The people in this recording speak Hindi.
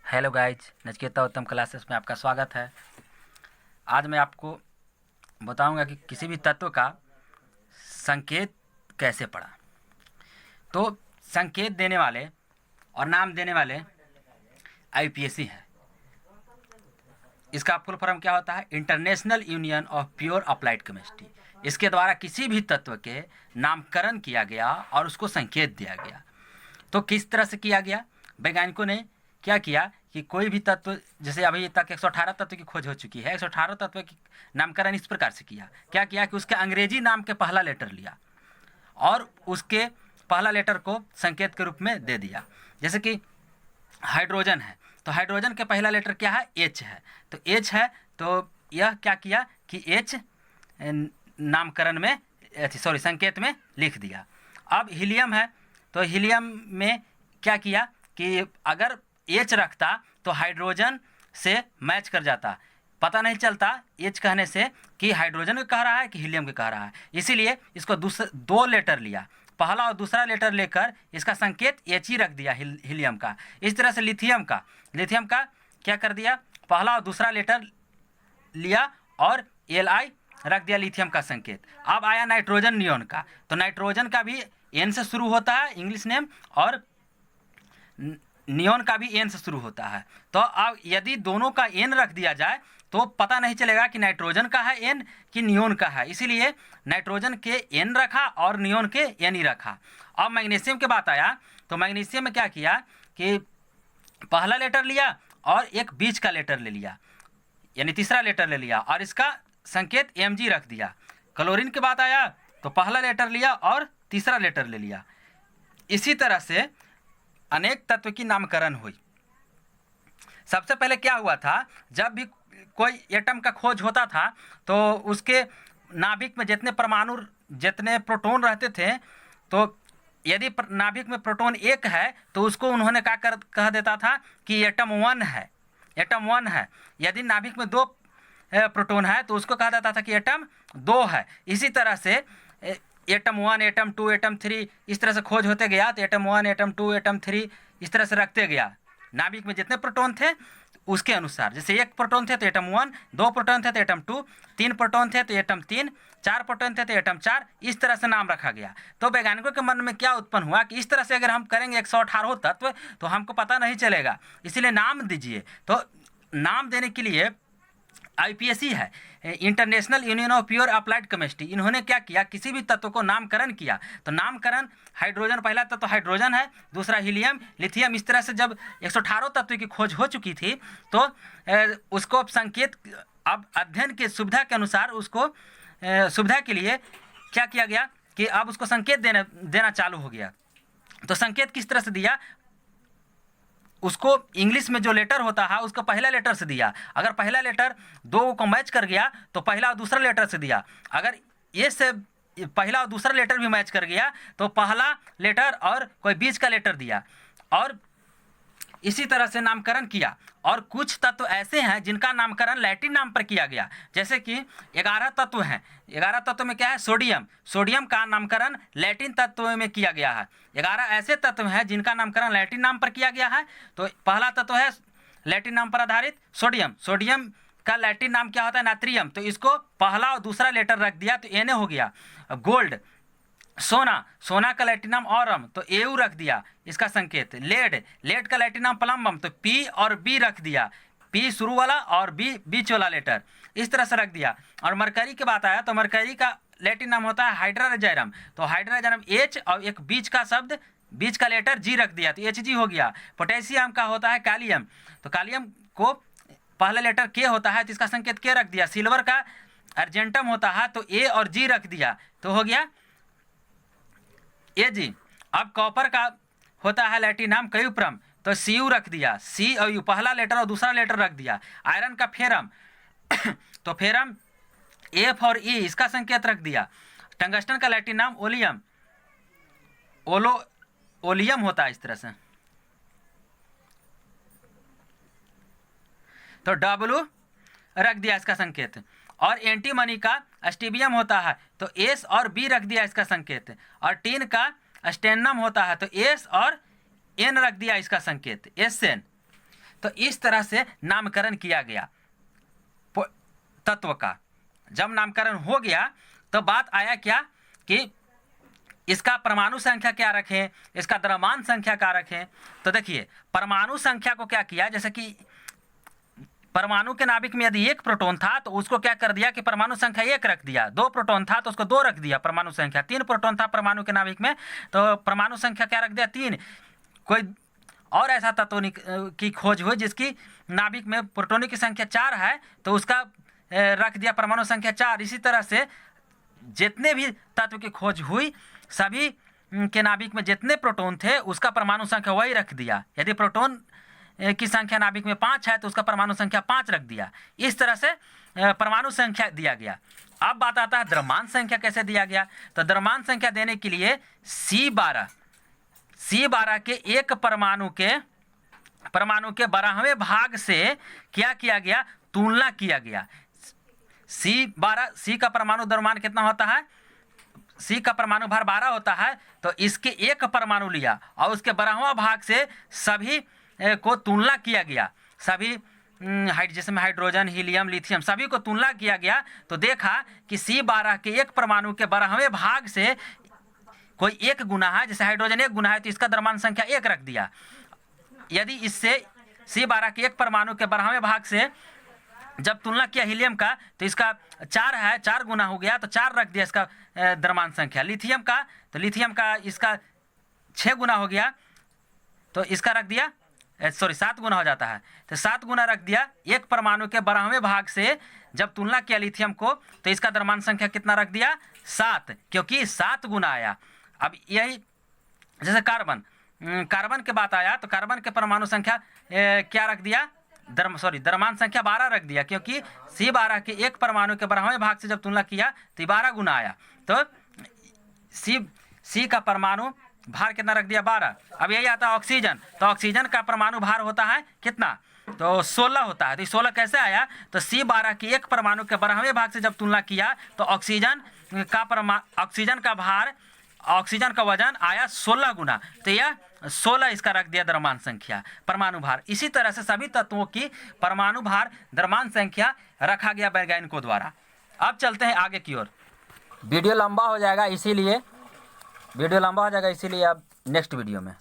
हेलो गाइज, नचिकेता उत्तम क्लासेस में आपका स्वागत है। आज मैं आपको बताऊंगा कि किसी भी तत्व का संकेत कैसे पढ़ा। तो संकेत देने वाले और नाम देने वाले आईपीएसी है। इसका फुल फॉर्म क्या होता है? International union of pure applied chemistry. इसके द्वारा किसी भी तत्व के नामकरण किया गया और उसको संकेत दिया गया। तो किस तरह से किया गया? वैज्ञानिकों ने क्या किया कि कोई भी तत्व, जैसे अभी तक 118 तत्व की खोज हो चुकी है, 118 तत्व की नामकरण इस प्रकार से किया। क्या किया कि उसके अंग्रेजी नाम के पहला लेटर लिया और उसके पहला लेटर को संकेत के रूप में दे दिया। जैसे कि हाइड्रोजन है, तो हाइड्रोजन के पहला लेटर क्या है? एच है। तो एच है, तो यह क्या किया कि एच नामकरण में संकेत में लिख दिया। अब हीलियम है, तो हीलियम में क्या किया कि अगर एच रखता तो हाइड्रोजन से मैच कर जाता, पता नहीं चलता एच कहने से कि हाइड्रोजन के कह रहा है कि हीलियम के कह रहा है। इसीलिए इसको दो लेटर लिया, पहला और दूसरा लेटर लेकर इसका संकेत एच ही रख दिया हीलियम का। इस तरह से लिथियम का क्या कर दिया? पहला और दूसरा लेटर लिया और Li रख दिया लिथियम का संकेत। अब आया नाइट्रोजन नियोन का, तो नाइट्रोजन का भी एन से शुरू होता है इंग्लिश नेम, और नियोन का भी एन से शुरू होता है। तो अब यदि दोनों का एन रख दिया जाए तो पता नहीं चलेगा कि नाइट्रोजन का है एन कि नियोन का है। इसीलिए नाइट्रोजन के एन रखा और नियोन के एन ही रखा। अब मैग्नीशियम के बात आया, तो मैग्नीशियम में क्या किया कि पहला लेटर लिया और एक बीच का लेटर ले लिया, यानी तीसरा लेटर ले लिया और इसका संकेत Mg रख दिया। क्लोरीन की बात आया तो पहला लेटर लिया और तीसरा लेटर ले लिया। इसी तरह से अनेक तत्व की नामकरण हुई। सबसे पहले क्या हुआ था, जब भी कोई एटम का खोज होता था तो उसके नाभिक में जितने परमाणु, जितने प्रोटॉन रहते थे, तो यदि नाभिक में प्रोटॉन एक है तो उसको उन्होंने कह देता था कि एटम वन है। यदि नाभिक में दो प्रोटॉन है तो उसको कहा जाता था कि एटम दो है। इसी तरह से atom one, atom two, atom three, इस तरह से खोज होते गया। तो atom one, atom two, atom three, इस तरह से रखते गया। नाभिक में जितने प्रोटॉन थे उसके अनुसार, जैसे एक प्रोटॉन थे तो एटम वन, दो प्रोटॉन थे तो एटम टू, तीन प्रोटॉन थे तो एटम तीन, चार प्रोटॉन थे तो एटम चार, इस तरह से नाम रखा गया। तो वैज्ञानिकों के मन में क्या उत्पन्न हुआ कि इस तरह से अगर हम करेंगे 118 तत्व तो हमको पता नहीं चलेगा, इसीलिए नाम दीजिए। तो नाम देने के लिए आईपीएसी है, international union of pure applied chemistry. इन्होंने क्या किया, किसी भी तत्व को नामकरण किया। तो नामकरण हाइड्रोजन, पहला तत्व तो हाइड्रोजन है, दूसरा हीलियम, लिथियम। इस तरह से जब 118 तत्व की खोज हो चुकी थी तो उसको संकेत, अब अध्ययन की सुविधा के अनुसार उसको सुविधा के लिए क्या किया गया कि अब उसको संकेत देना चालू हो गया। तो संकेत किस तरह से दिया? उसको इंग्लिश में जो लेटर होता है उसको पहला लेटर से दिया। अगर पहला लेटर दो को मैच कर गया तो पहला और दूसरा लेटर से दिया। अगर ये से पहला और दूसरा लेटर भी मैच कर गया तो पहला लेटर और कोई बीच का लेटर दिया, और इसी तरह से नामकरण किया। और कुछ तत्व ऐसे हैं जिनका नामकरण लैटिन नाम पर किया गया, जैसे कि 11 तत्व हैं। 11 तत्व में क्या है? सोडियम का नामकरण लैटिन तत्व में किया गया है। 11 ऐसे तत्व हैं जिनका नामकरण लैटिन नाम पर किया गया है। तो पहला तत्व है लैटिन नाम पर आधारित सोडियम का लैटिन नाम क्या होता है? नात्रियम। तो इसको पहला और दूसरा लेटर रख दिया तो Na हो गया। सोना का लैटिन नाम ऑरम, तो एयू रख दिया इसका संकेत। लेड का लैटिन नाम प्लम्बम, तो पी और बी रख दिया, पी शुरू वाला और बी बीच वाला लेटर, इस तरह से रख दिया। और मरकरी की बात आया तो मरकरी का लैटिन नाम होता है हाइड्राजाइरम, तो हाइड्राजाइरम एच और एक बीच का शब्द, बीच का लेटर जी रख दिया तो Hg हो गया। पोटेशियम का होता है कैलियम, तो कैलियम को पहला लेटर के होता है तो इसका संकेत के रख दिया। सिल्वर का अर्जेंटम होता है तो ए और जी रख दिया तो हो गया Ag। अब कॉपर का होता है लैटिन नाम क्यूप्रम, तो Cu रख दिया, सी और यू, पहला लेटर और दूसरा लेटर रख दिया। आयरन का फेरम तो फेरम एफ और ई, इसका संकेत रख दिया। टंगस्टन का लैटिन नाम ओलियम होता है इस तरह से, तो डब्लू रख दिया इसका संकेत। और एंटीमनी का स्टीबियम होता है तो एस और बी रख दिया इसका संकेत। और टीन का स्टेनम होता है तो एस और एन रख दिया इसका संकेत, एस एन। तो इस तरह से नामकरण किया गया तत्व का। जब नामकरण हो गया तो बात आया क्या कि इसका परमाणु संख्या क्या रखें, इसका द्रव्यमान संख्या क्या रखें। तो देखिए परमाणु संख्या को क्या किया, जैसे कि परमाणु के नाभिक में यदि 1 प्रोटॉन था तो उसको क्या कर दिया कि परमाणु संख्या 1 रख दिया, 2 प्रोटॉन था तो उसको 2 रख दिया परमाणु संख्या, 3 प्रोटॉन था परमाणु के नाभिक में तो परमाणु संख्या क्या रख दिया 3। कोई और ऐसा तत्व की खोज हुई जिसकी नाभिक में प्रोटॉनों की संख्या 4 है तो उसका रख दिया परमाणु संख्या 4। इसी तरह से जितने भी तत्व की खोज हुई सभी के नाभिक में जितने प्रोटॉन थे उसका परमाणु संख्या वही रख दिया। यदि प्रोटॉन की संख्या नाभिक में 5 है तो उसका परमाणु संख्या 5 रख दिया। इस तरह से परमाणु संख्या दिया गया। अब बात आता है द्रव्यमान संख्या कैसे दिया गया। तो द्रव्यमान संख्या देने के लिए C12 के एक परमाणु के 12वें भाग से क्या किया गया, तुलना किया गया। C का परमाणु द्रव्यमान कितना होता है, C का परमाणु भार 12 होता है तो इसके एक परमाणु लिया और उसके 12वां भाग से सभी को तुलना किया गया। सभी जिसमें हाइड्रोजन, हीलियम, लिथियम सभी को तुलना किया गया तो देखा कि C12 के एक परमाणु के 12वें भाग से कोई 1 गुना है, जैसे हाइड्रोजन 1 गुना है तो इसका द्रव्यमान संख्या 1 रख दिया। यदि इससे C12 के एक परमाणु के 12वें भाग से जब तुलना किया हीलियम का तो इसका 4 है, 4 गुना हो गया तो 4 रख दिया इसका द्रव्यमान संख्या। लिथियम का तो लिथियम का इसका 6 गुना हो गया तो इसका रख दिया 7 गुना हो जाता है तो 7 गुना रख दिया। एक परमाणु के 12वें भाग से जब तुलना किया लिथियम को तो इसका द्रव्यमान संख्या कितना रख दिया 7, क्योंकि 7 गुना आया। अब यही जैसे कार्बन के बात आया तो कार्बन के परमाणु संख्या क्या रख दिया, द्रव्यमान संख्या 12 रख दिया, क्योंकि C12 के एक परमाणु के 12वें भाग से जब तुलना किया तो 12 गुना आया। तो C का परमाणु भार कितना रख दिया 12। अब यही आता है ऑक्सीजन, तो ऑक्सीजन का परमाणु भार होता है कितना, तो 16 होता है। तो 16 कैसे आया, तो C12 के एक परमाणु के 12वें भाग से जब तुलना किया तो ऑक्सीजन का भार, ऑक्सीजन का वजन आया 16 गुना, तो यह 16 इसका रख दिया द्रव्यमान संख्या, परमाणु भार। इसी तरह से सभी तत्वों की परमाणु भार, द्रव्यमान संख्या रखा गया वैज्ञानिकों द्वारा। अब चलते हैं आगे की ओर। वीडियो लंबा हो जाएगा इसीलिए अब नेक्स्ट वीडियो में